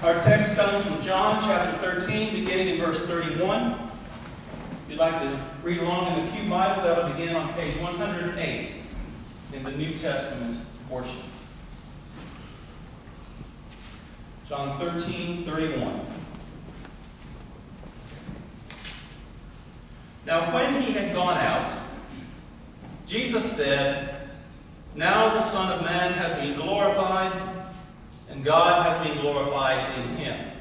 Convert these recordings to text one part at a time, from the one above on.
Our text comes from John chapter 13, beginning in verse 31. If you'd like to read along in the Pew Bible, that'll begin on page 108 in the New Testament portion. John 13, 31. Now when he had gone out, Jesus said, "Now the Son of Man has been glorified, and God has been glorified in him.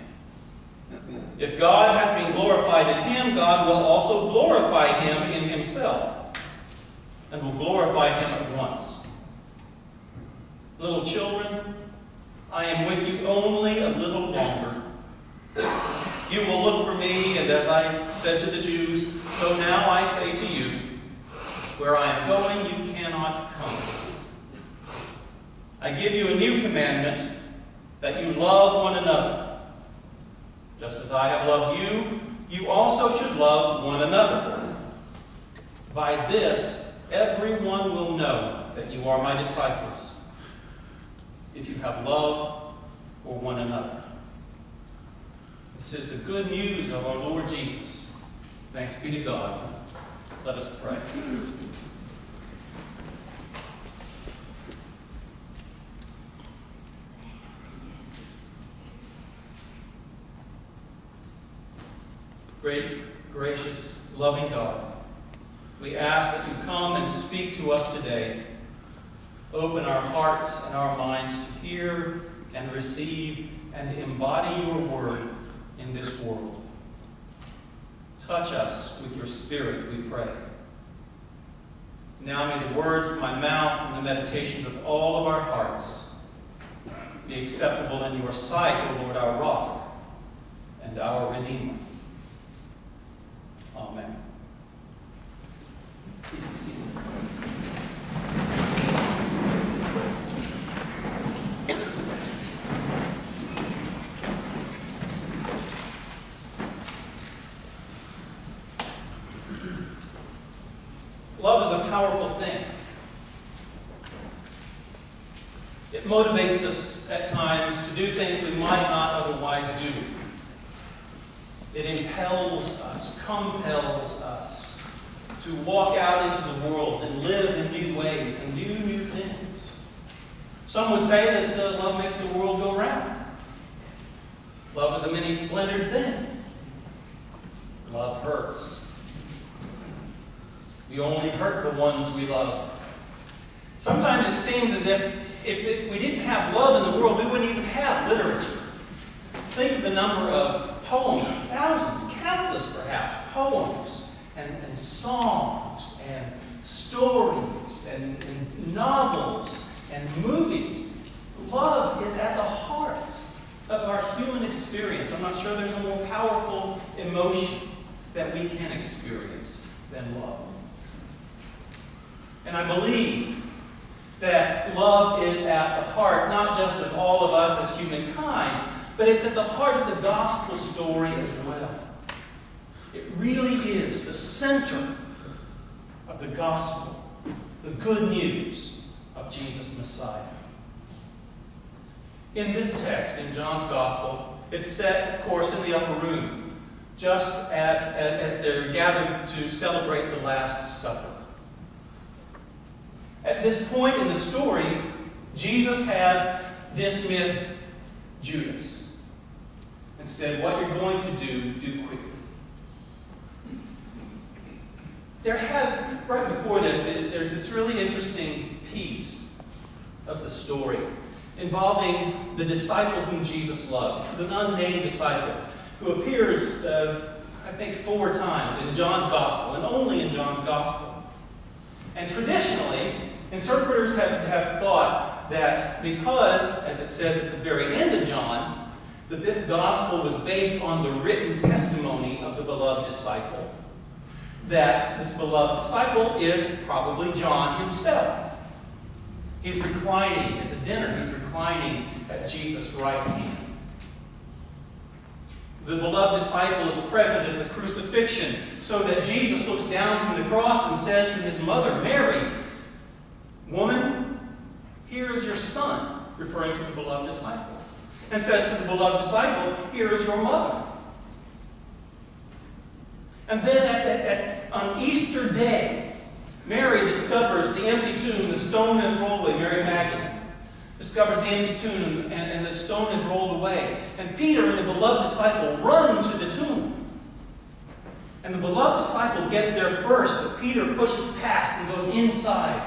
If God has been glorified in him, God will also glorify him in himself, and will glorify him at once. Little children, I am with you only a little longer. You will look for me, and as I said to the Jews, so now I say to you, where I am going, you cannot come. I give you a new commandment, that you love one another. Just as I have loved you, you also should love one another. By this, everyone will know that you are my disciples, if you have love for one another." This is the good news of our Lord Jesus. Thanks be to God. Let us pray. Great, gracious, loving God, we ask that you come and speak to us today. Open our hearts and our minds to hear and receive and embody your word in this world. Touch us with your Spirit, we pray. Now may the words of my mouth and the meditations of all of our hearts be acceptable in your sight, O Lord, our rock and our Redeemer. Amen. Please be seated. Love is a powerful thing. It motivates us at times to do things we might not otherwise do. It impels us, compels us to walk out into the world and live in new ways and do new things. Some would say that love makes the world go round. Love is a many-splendored thing. Love hurts. We only hurt the ones we love. Sometimes it seems as if we didn't have love in the world, we wouldn't even have literature. Think of the number of poems, thousands, countless perhaps, poems and songs and stories and novels and movies. Love is at the heart of our human experience. I'm not sure there's a more powerful emotion that we can experience than love. And I believe that love is at the heart, not just of all of us as humankind, but it's at the heart of the gospel story as well. It really is the center of the gospel, the good news of Jesus Messiah. In this text, in John's gospel, it's set, of course, in the upper room, just as they're gathered to celebrate the Last Supper. At this point in the story, Jesus has dismissed Judas and said, what you're going to do quickly. Right before this, there's this really interesting piece of the story involving the disciple whom Jesus loved. This is an unnamed disciple who appears, I think, 4 times in John's Gospel, and only in John's Gospel. And traditionally, interpreters have thought that because, as it says at the very end of John, that this Gospel was based on the written testimony of the beloved disciple, that this beloved disciple is probably John himself. He's reclining at the dinner. He's reclining at Jesus' right hand. The beloved disciple is present at the crucifixion so that Jesus looks down from the cross and says to his mother, Mary, "Woman, here is your son," referring to the beloved disciple. and says to the beloved disciple, "Here is your mother." And then on Easter Day, Mary discovers the empty tomb. The stone has rolled away. Mary Magdalene discovers the empty tomb, and the stone has rolled away. And Peter and the beloved disciple run to the tomb. And the beloved disciple gets there first, but Peter pushes past and goes inside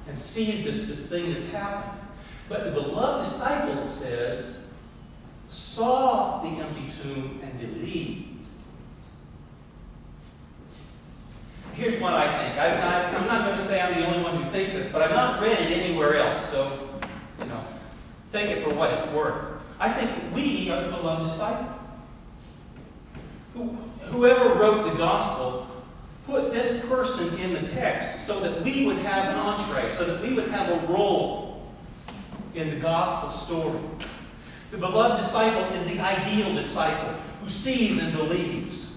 and sees this thing that's happened. But the beloved disciple, it says, saw the empty tomb and believed. Here's what I think. I'm not going to say I'm the only one who thinks this, but I've not read it anywhere else, so, take it for what it's worth. I think that we are the beloved disciple. Whoever wrote the gospel put this person in the text so that we would have an entree, so that we would have a role in the gospel story. The beloved disciple is the ideal disciple who sees and believes,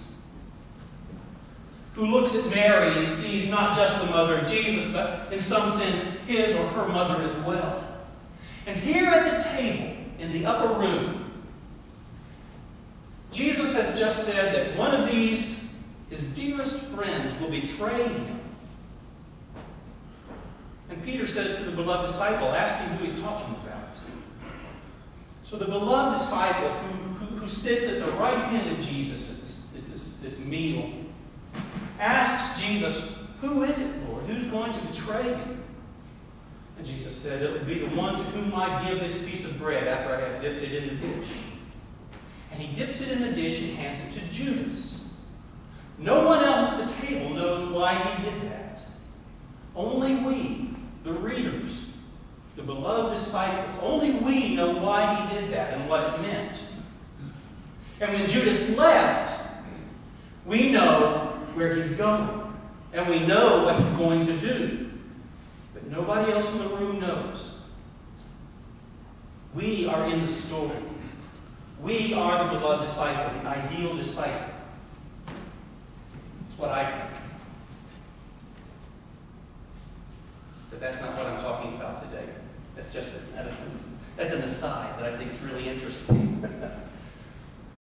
who looks at Mary and sees not just the mother of Jesus, but in some sense his or her mother as well. And here at the table in the upper room, Jesus has just said that one of these, his dearest friends, will betray him. And Peter says to the beloved disciple, asking who he's talking about. So the beloved disciple who sits at the right hand of Jesus at this meal asks Jesus, "Who is it, Lord? Who's going to betray him?" And Jesus said, "It will be the one to whom I give this piece of bread after I have dipped it in the dish." And he dips it in the dish and hands it to Judas. No one else at the table knows why he did that. Only we, the readers, the beloved disciples, only we know why he did that and what it meant. And when Judas left, we know where he's going. And we know what he's going to do. But nobody else in the room knows. We are in the story. We are the beloved disciple, the ideal disciple. That's what I think. But that's not what I'm talking about today. That's just that's an aside that I think is really interesting.